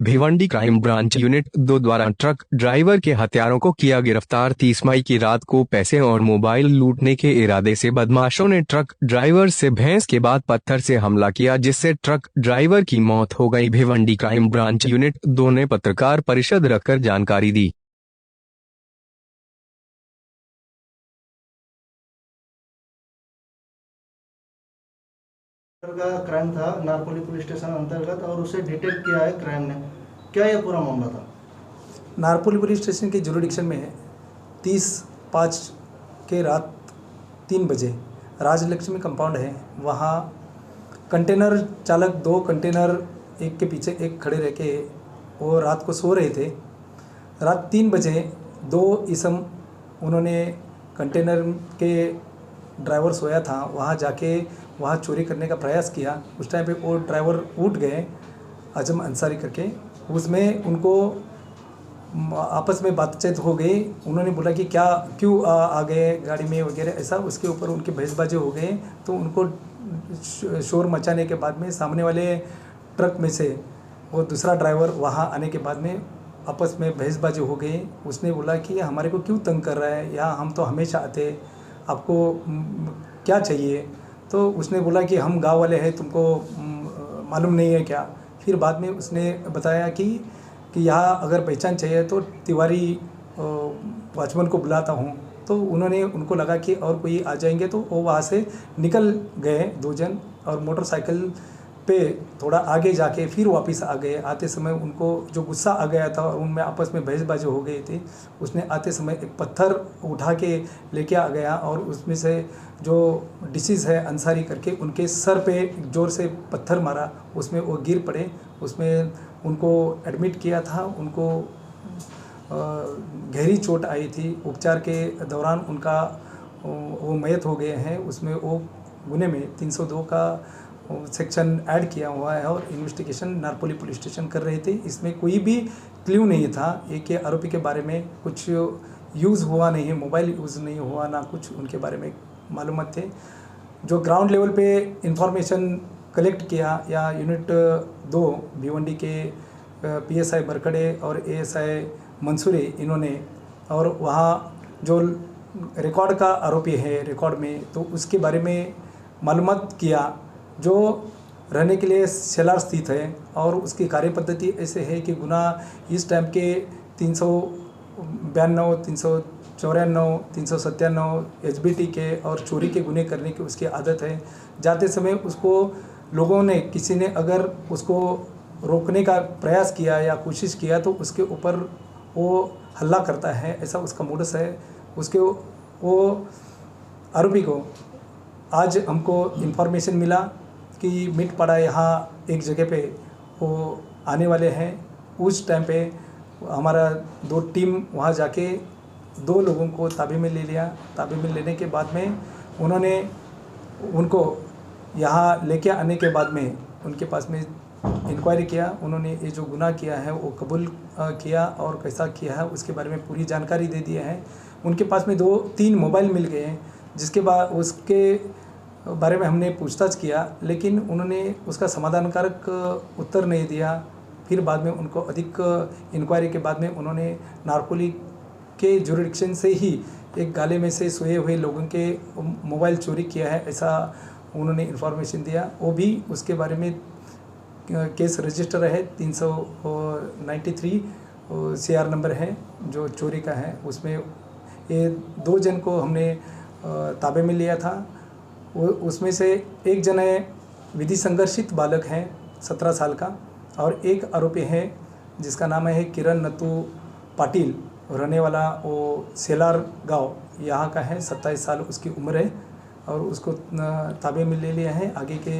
Bhiwandi crime branch unit 2 द्वारा truck driver के हत्यारों को किया गिरफ्तार। 30 मई की रात को पैसे और मोबाइल लूटने के इरादे से बदमाशों ने ट्रक ड्राइवर से भैंस के बाद पत्थर से हमला किया, जिससे ट्रक ड्राइवर की मौत हो गई। भिवंडी क्राइम ब्रांच यूनिट 2 ने पत्रकार परिषद रखकर जानकारी दी। का क्राइम था नारकोली पुलिस स्टेशन अंतर्गत और उसे डिटेक्ट किया है क्राइम ने। क्या यह पूरा मामला था? नारकोली पुलिस स्टेशन के जुरिडिक्शन में 30/5 के रात 3 बजे राजलक्ष्मी कंपाउंड है, वहाँ कंटेनर चालक 2 कंटेनर एक के पीछे एक खड़े रह के वो रात को सो रहे थे। रात 3 बजे 2 इसम उन्होंने कंटेनर के ड्राइवर सोया था वहाँ जाके वहाँ चोरी करने का प्रयास किया। उस टाइम पे वो ड्राइवर उठ गए आजम अंसारी करके, उसमें उनको आपस में बातचीत हो गई। उन्होंने बोला कि क्यों आ गए गाड़ी में वगैरह ऐसा, उसके ऊपर उनके बहसबाजी हो गए। तो उनको शोर मचाने के बाद में सामने वाले ट्रक में से वो दूसरा ड्राइवर वहाँ आने के बाद में आपस में बहसबाजी हो गई। उसने बोला कि हमारे को क्यों तंग कर रहा है, यहाँ हम तो हमेशा आते, आपको क्या चाहिए? तो उसने बोला कि हम गांव वाले हैं, तुमको मालूम नहीं है क्या? फिर बाद में उसने बताया कि यहाँ अगर पहचान चाहिए तो तिवारी वॉचमैन को बुलाता हूँ। तो उन्होंने उनको लगा कि और कोई आ जाएंगे, तो वो वहाँ से निकल गए 2 जन और मोटरसाइकिल पे थोड़ा आगे जाके फिर वापस आ गए। आते समय उनको जो गुस्सा आ गया था और उनमें आपस में बहसबाजी हो गई थी, उसने आते समय एक पत्थर उठा के लेके आ गया और उसमें से जो डिसीज़ है अंसारी करके उनके सर पे ज़ोर से पत्थर मारा, उसमें वो गिर पड़े। उसमें उनको एडमिट किया था, उनको गहरी चोट आई थी। उपचार के दौरान उनका वो मयत हो गए हैं। उसमें वो गुने में 302 का सेक्शन ऐड किया हुआ है और इन्वेस्टिगेशन नारकोली पुलिस स्टेशन कर रहे थे। इसमें कोई भी क्ल्यू नहीं था। एक के आरोपी के बारे में कुछ यूज़ हुआ नहीं है, मोबाइल यूज़ नहीं हुआ, ना कुछ उनके बारे में मालूमात थे। जो ग्राउंड लेवल पे इंफॉर्मेशन कलेक्ट किया या यूनिट 2 भिवंडी के PSI बरखड़े और ASI मंसूरी इन्होंने, और वहाँ जो रिकॉर्ड का आरोपी है रिकॉर्ड में, तो उसके बारे में मालूमात किया, जो रहने के लिए सेलार स्थित है और उसकी कार्य पद्धति ऐसे है कि गुना इस टाइम के 392, 394, 397 HBT के और चोरी के गुने करने की उसकी आदत है। जाते समय उसको लोगों ने, किसी ने अगर उसको रोकने का प्रयास किया या कोशिश किया तो उसके ऊपर वो हल्ला करता है, ऐसा उसका मोडस है। उसके वो आरोपी को आज हमको इन्फॉर्मेशन मिला कि मिट पड़ा यहाँ एक जगह पे वो आने वाले हैं। उस टाइम पे हमारा 2 टीम वहाँ जाके 2 लोगों को ताबे में ले लिया। ताबे में लेने के बाद में उन्होंने उनको यहाँ लेके आने के बाद में उनके पास में इंक्वायरी किया। उन्होंने ये जो गुनाह किया है वो कबूल किया और कैसा किया है उसके बारे में पूरी जानकारी दे दी है। उनके पास में 2-3 मोबाइल मिल गए हैं, जिसके बाद उसके बारे में हमने पूछताछ किया, लेकिन उन्होंने उसका समाधानकारक उत्तर नहीं दिया। फिर बाद में उनको अधिक इंक्वायरी के बाद में उन्होंने नारकोली के जुरिडिक्शन से ही एक गाले में से सोए हुए लोगों के मोबाइल चोरी किया है, ऐसा उन्होंने इन्फॉर्मेशन दिया। वो भी उसके बारे में केस रजिस्टर है, 393 CR नंबर है जो चोरी का है। उसमें ये 2 जन को हमने ताबे में लिया था। वो उसमें से एक जन है विधि संघर्षित बालक हैं 17 साल का, और एक आरोपी है जिसका नाम है किरण नतू पाटिल, रहने वाला वो सेलार गांव यहाँ का है, 27 साल उसकी उम्र है, और उसको ताबे में ले लिया है आगे के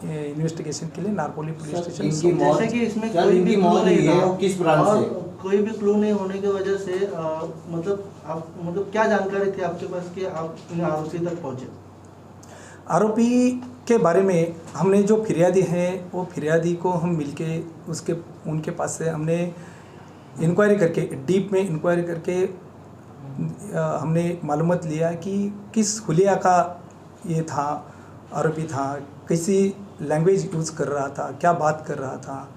इन्वेस्टिगेशन के लिए नारकोली पुलिस स्टेशन। जैसे कि इसमें कोई भी क्लू नहीं था, किस ब्रांच से कोई भी क्लू नहीं होने की वजह से मतलब क्या जानकारी थी आपके पास कि आप इन आरोपी तक पहुँचे? आरोपी के बारे में हमने जो फिरियादी हैं वो फिरियादी को हम मिलके उनके पास से हमने इंक्वायरी करके, डीप में इंक्वायरी करके हमने मालूमात लिया कि किस हुलिया का ये था, आरोपी था, कैसी लैंग्वेज यूज़ कर रहा था, क्या बात कर रहा था,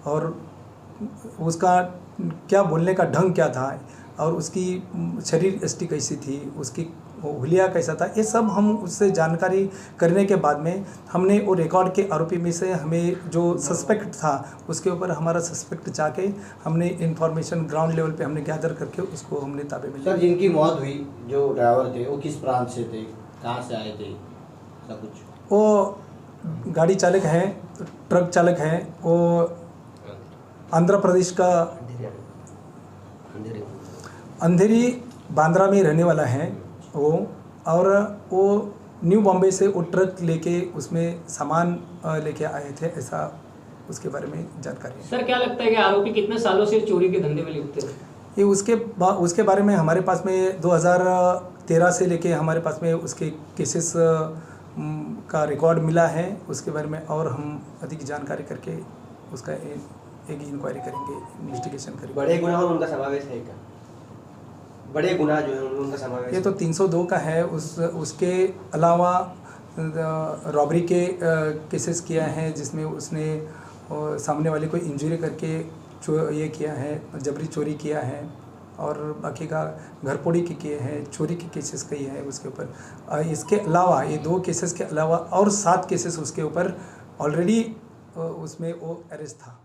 और उसका क्या बोलने का ढंग क्या था और उसकी शरीर यष्टि कैसी थी, उसकी हुलिया कैसा था, ये सब हम उससे जानकारी करने के बाद में हमने वो रिकॉर्ड के आरोपी में से हमें जो सस्पेक्ट था उसके ऊपर हमारा सस्पेक्ट जाके हमने इंफॉर्मेशन ग्राउंड लेवल पे हमने गैदर करके उसको हमने ताबे में लिया। सर, जिनकी मौत हुई जो ड्राइवर थे वो किस प्रांत से थे, कहाँ से आए थे, सब कुछ? वो गाड़ी चालक हैं, ट्रक चालक हैं, वो आंध्र प्रदेश का अंधेरी बांद्रा में रहने वाला है वो, और वो न्यू बॉम्बे से वो ट्रक लेके उसमें सामान लेके आए थे, ऐसा उसके बारे में जानकारी है। सर, क्या लगता है कि आरोपी कितने सालों से चोरी के धंधे में लिप्त थे? ये उसके बारे में हमारे पास में 2013 से लेके हमारे पास में उसके केसेस का रिकॉर्ड मिला है, उसके बारे में और हम अधिक जानकारी करके उसका एक इंक्वायरी करेंगे, इन्वेस्टिगेशन करेंगे। बड़े गुनाह में उनका समावेश है क्या? बड़े गुनाह जो है उनका समावेश? ये तो 302 का है, उसके अलावा रॉबरी के केसेस किया है जिसमें उसने सामने वाले को इंजरी करके ये किया है, जबरी चोरी किया है, और बाकी का घरपोड़ी के किए हैं, चोरी के केसेस कई है उसके ऊपर। इसके अलावा ये 2 केसेस के अलावा और 7 केसेस उसके ऊपर ऑलरेडी उसमें वो अरेस्ट था।